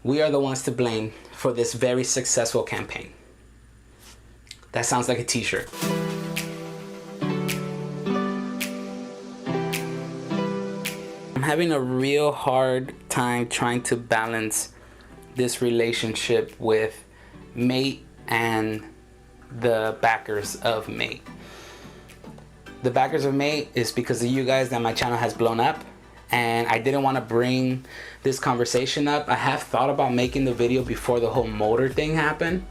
we are the ones to blame for this very successful campaign. That sounds like a t-shirt. I'm having a real hard time trying to balance this relationship with Mate and the backers of Mate. The backers of Mate is because of you guys that my channel has blown up, and I didn't want to bring this conversation up. I have thought about making the video before the whole motor thing happened,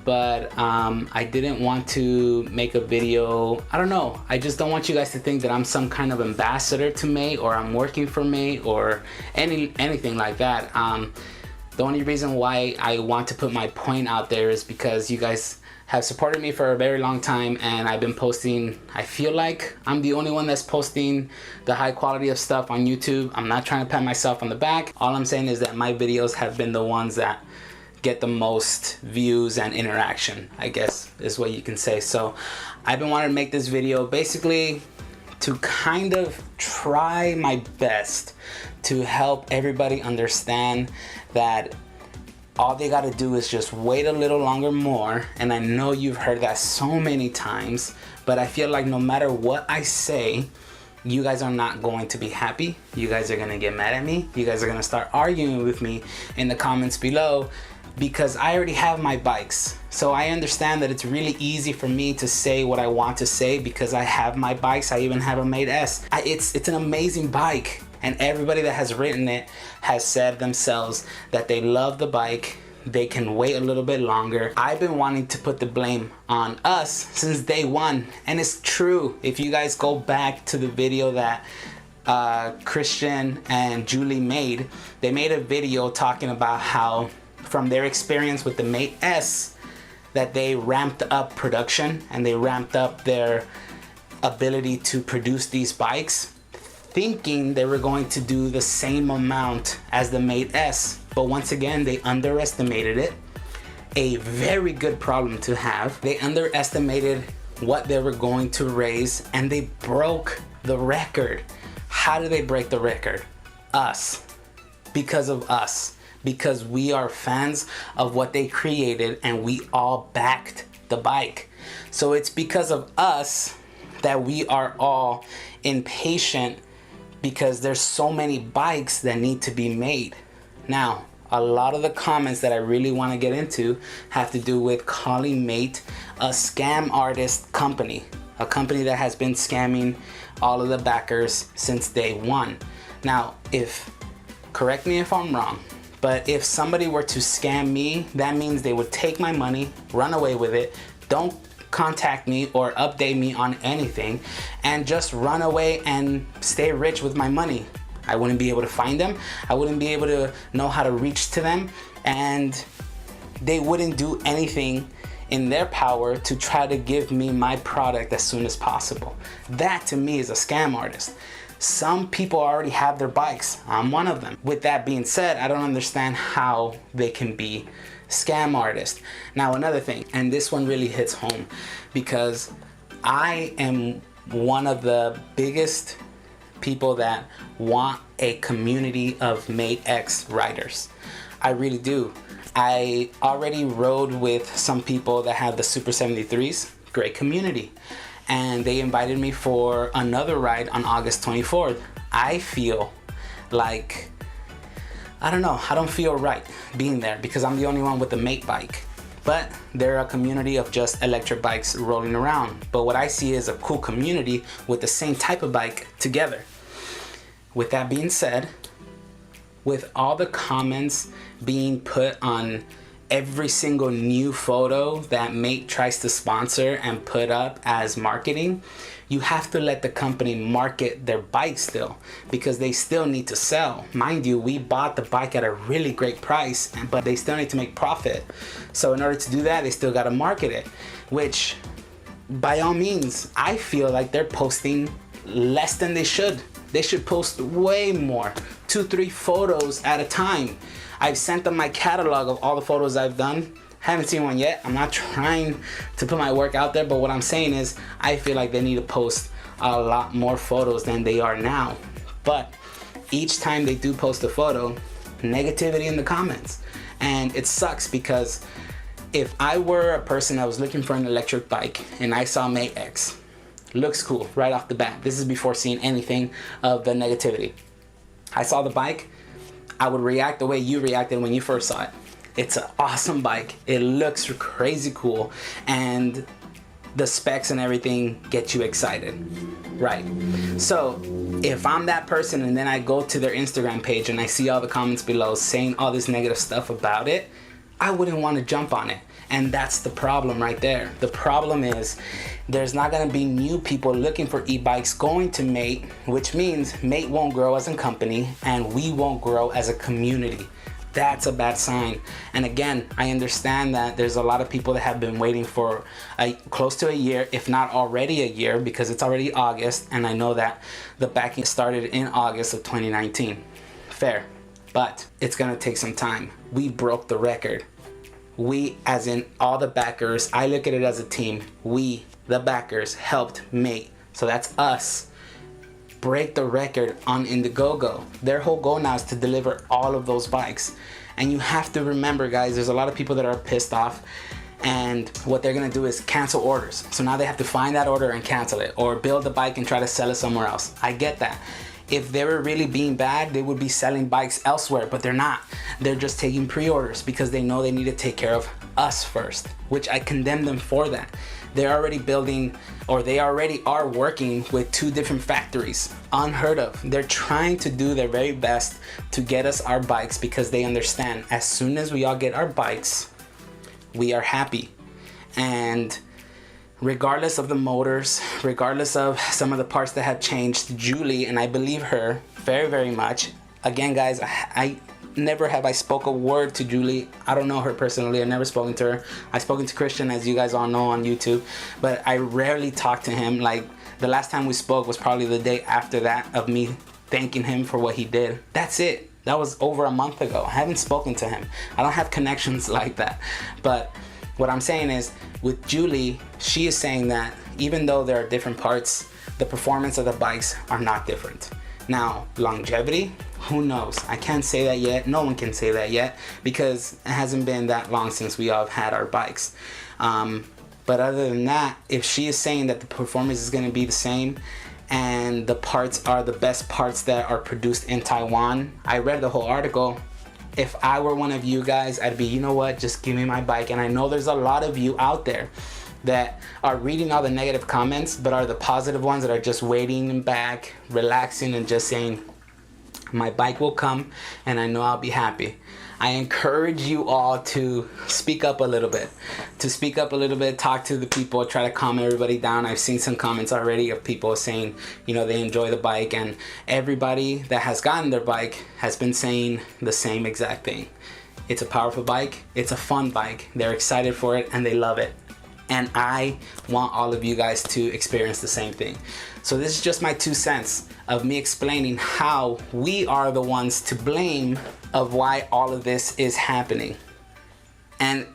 but I didn't want to make a video. I don't know, I just don't want you guys to think that I'm some kind of ambassador to Mate, or I'm working for Mate, or anything like that. The only reason why I want to put my point out there is because you guys have supported me for a very long time, and I've been posting, I feel like I'm the only one that's posting the high quality of stuff on YouTube. I'm not trying to pat myself on the back. All I'm saying is that my videos have been the ones that get the most views and interaction, I guess is what you can say. So I've been wanting to make this video basically to kind of try my best to help everybody understand that all they gotta do is just wait a little longer more. And I know you've heard that so many times, but I feel like no matter what I say, you guys are not going to be happy. You guys are gonna get mad at me. You guys are gonna start arguing with me in the comments below, because I already have my bikes. So I understand that it's really easy for me to say what I want to say because I have my bikes. I even have a Mate S. It's an amazing bike. And everybody that has written it has said themselves that they love the bike. They can wait a little bit longer. I've been wanting to put the blame on us since day one. And it's true. If you guys go back to the video that Christian and Julie made, they made a video talking about how from their experience with the Mate S that they ramped up production and they ramped up their ability to produce these bikes, thinking they were going to do the same amount as the Mate S. But once again, they underestimated it. A very good problem to have. They underestimated what they were going to raise, and they broke the record. How did they break the record? Us. Because of us. Because we are fans of what they created, and we all backed the bike. So it's because of us that we are all impatient, because there's so many bikes that need to be made. Now, a lot of the comments that I really want to get into have to do with calling Mate a scam artist company, a company that has been scamming all of the backers since day one. Now, correct me if I'm wrong, but if somebody were to scam me, that means they would take my money, run away with it, don't contact me or update me on anything, and just run away and stay rich with my money. I wouldn't be able to find them. I wouldn't be able to know how to reach to them, and they wouldn't do anything in their power to try to give me my product as soon as possible. That to me is a scam artist. Some people already have their bikes. I'm one of them. With that being said, I don't understand how they can be scam artists. Now, another thing, and this one really hits home, because I am one of the biggest people that want a community of Mate X riders. I really do. I already rode with some people that have the Super 73s, great community, and they invited me for another ride on August 24th. I feel like, I don't know, I don't feel right being there because I'm the only one with the Mate bike. But they're a community of just electric bikes rolling around. But what I see is a cool community with the same type of bike together. With that being said, with all the comments being put on every single new photo that Mate tries to sponsor and put up as marketing, you have to let the company market their bike still, because they still need to sell. Mind you, we bought the bike at a really great price, but they still need to make profit. So in order to do that, they still got to market it, which by all means, I feel like they're posting less than they should. They should post way more, 2-3 photos at a time. I've sent them my catalog of all the photos I've done. Haven't seen one yet. I'm not trying to put my work out there, but what I'm saying is I feel like they need to post a lot more photos than they are now. But each time they do post a photo, negativity in the comments. And it sucks because if I were a person that was looking for an electric bike and I saw Mate X, looks cool right off the bat. This is before seeing anything of the negativity. I saw the bike, I would react the way you reacted when you first saw it. It's an awesome bike. It looks crazy cool, and the specs and everything get you excited, right? So if I'm that person and then I go to their Instagram page and I see all the comments below saying all this negative stuff about it, I wouldn't want to jump on it. And that's the problem right there. The problem is there's not going to be new people looking for e-bikes going to Mate, which means Mate won't grow as a company and we won't grow as a community. That's a bad sign. And again, I understand that there's a lot of people that have been waiting for close to a year, if not already a year, because it's already August, and I know that the backing started in August of 2019. Fair, but it's gonna take some time. We broke the record. We, as in all the backers, I look at it as a team. We, the backers, helped Mate. So that's us. Break the record on Indiegogo. Their whole goal now is to deliver all of those bikes. And you have to remember, guys, there's a lot of people that are pissed off, and what they're gonna do is cancel orders. So now they have to find that order and cancel it, or build the bike and try to sell it somewhere else. I get that. If they were really being bad, they would be selling bikes elsewhere, but they're not. They're just taking pre-orders because they know they need to take care of us first, which I condemn them for that. They're already building, or they already are working with 2 different factories. Unheard of. They're trying to do their very best to get us our bikes because they understand as soon as we all get our bikes, we are happy. And regardless of the motors, regardless of some of the parts that have changed, Julie, and I believe her very, very much. Again, guys, I never have I spoke a word to Julie. I don't know her personally. I've never spoken to her. I've spoken to Christian, as you guys all know, on YouTube, but I rarely talk to him. Like, the last time we spoke was probably the day after that of me thanking him for what he did. That's it. That was over a month ago. I haven't spoken to him. I don't have connections like that. But what I'm saying is, with Julie, she is saying that even though there are different parts, the performance of the bikes are not different. Now, longevity, who knows? I can't say that yet. No one can say that yet because it hasn't been that long since we all have had our bikes. But other than that, if she is saying that the performance is going to be the same and the parts are the best parts that are produced in Taiwan, I read the whole article. If I were one of you guys, I'd be, you know what, just give me my bike. And I know there's a lot of you out there that are reading all the negative comments, but are the positive ones that are just waiting back, relaxing, and just saying, my bike will come and I know I'll be happy. I encourage you all to speak up a little bit. Talk to the people, try to calm everybody down. I've seen some comments already of people saying, you know, they enjoy the bike, and everybody that has gotten their bike has been saying the same exact thing. It's a powerful bike, it's a fun bike, they're excited for it, and they love it. And I want all of you guys to experience the same thing. So this is just my 2 cents of me explaining how we are the ones to blame of why all of this is happening. And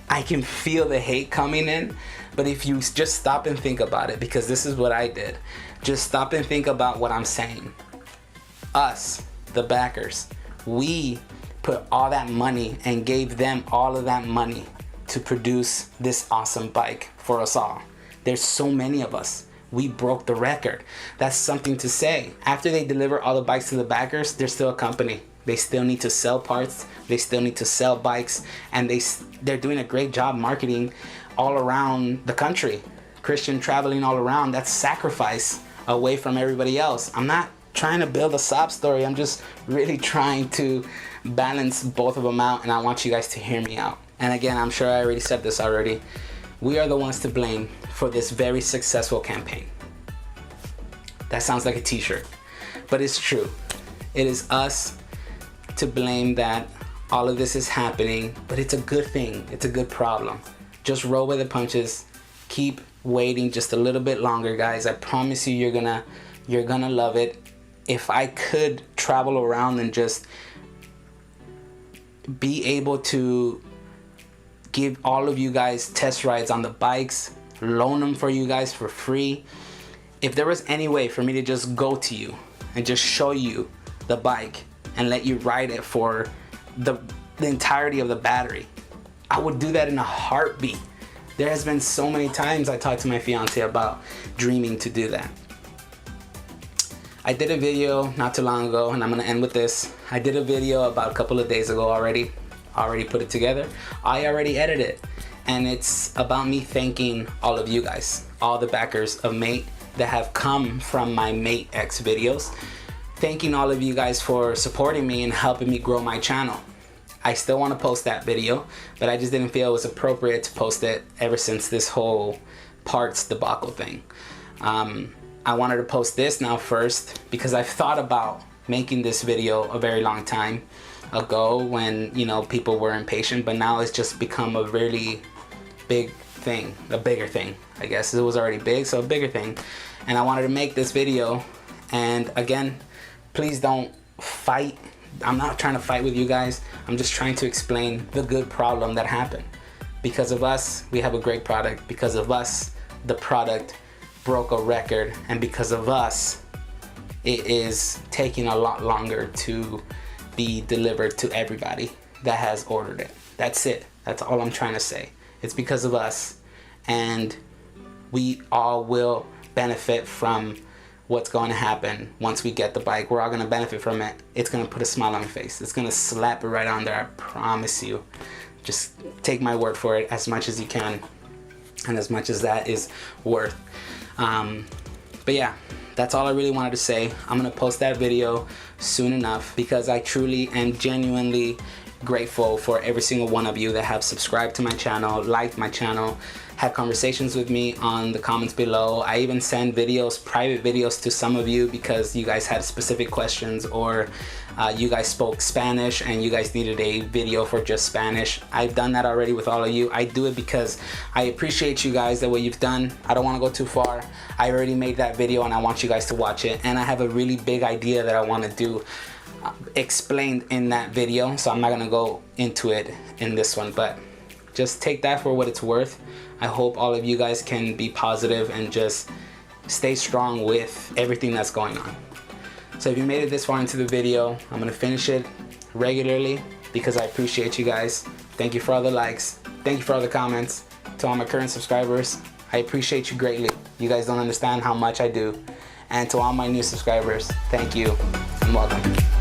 I can feel the hate coming in, but if you just stop and think about it, because this is what I did, just stop and think about what I'm saying. Us, the backers, we put all that money and gave them all of that money to produce this awesome bike for us all. There's so many of us. We broke the record. That's something to say. After they deliver all the bikes to the backers, they're still a company. They still need to sell parts. They still need to sell bikes, and they're doing a great job marketing all around the country. Christian traveling all around, that's sacrifice away from everybody else. I'm not trying to build a sob story. I'm just really trying to balance both of them out, and I want you guys to hear me out. And again, I'm sure I already said this already. We are the ones to blame for this very successful campaign. That sounds like a t-shirt, but it's true. It is us to blame that all of this is happening, but it's a good thing. It's a good problem. Just roll with the punches. Keep waiting just a little bit longer, guys. I promise you, you're gonna love it. If I could travel around and just be able to give all of you guys test rides on the bikes, loan them for you guys for free. If there was any way for me to just go to you and just show you the bike and let you ride it for the entirety of the battery. I would do that in a heartbeat. There has been so many times I talked to my fiance about dreaming to do that. I did a video not too long ago, and I'm gonna end with this. I did a video about a couple of days ago already put it together. I already edited it, and it's about me thanking all of you guys, all the backers of Mate that have come from my Mate X videos. Thanking all of you guys for supporting me and helping me grow my channel. I still want to post that video, but I just didn't feel it was appropriate to post it ever since this whole parts debacle thing. I wanted to post this now first because I've thought about making this video a very long time ago when, you know, people were impatient, but now it's just become a really big thing, a bigger thing, I guess. It was already big, so a bigger thing. And I wanted to make this video, and again, please don't fight. I'm not trying to fight with you guys. I'm just trying to explain the good problem that happened. Because of us, we have a great product. Because of us, the product broke a record, and because of us, it is taking a lot longer to be delivered to everybody that has ordered it. That's it. That's all I'm trying to say. It's because of us, and we all will benefit from what's going to happen once we get the bike. We're all going to benefit from it. It's going to put a smile on my face. It's going to slap it right on there, I promise you. Just take my word for it as much as you can, and as much as that is worth. But yeah, that's all I really wanted to say. I'm gonna post that video soon enough because I truly and genuinely grateful for every single one of you that have subscribed to my channel, liked my channel, had conversations with me on the comments below. I even send videos, private videos, to some of you because you guys had specific questions, or you guys spoke Spanish and you guys needed a video for just Spanish. I've done that already with all of you. I do it because I appreciate you guys, that what you've done. I don't want to go too far. I already made that video and I want you guys to watch it, and I have a really big idea that I want to do explained in that video, so I'm not gonna go into it in this one, but just take that for what it's worth. I hope all of you guys can be positive and just stay strong with everything that's going on. So if you made it this far into the video, I'm gonna finish it regularly because I appreciate you guys. Thank you for all the likes. Thank you for all the comments. To all my current subscribers, I appreciate you greatly. You guys don't understand how much I do. And to all my new subscribers, thank you and welcome.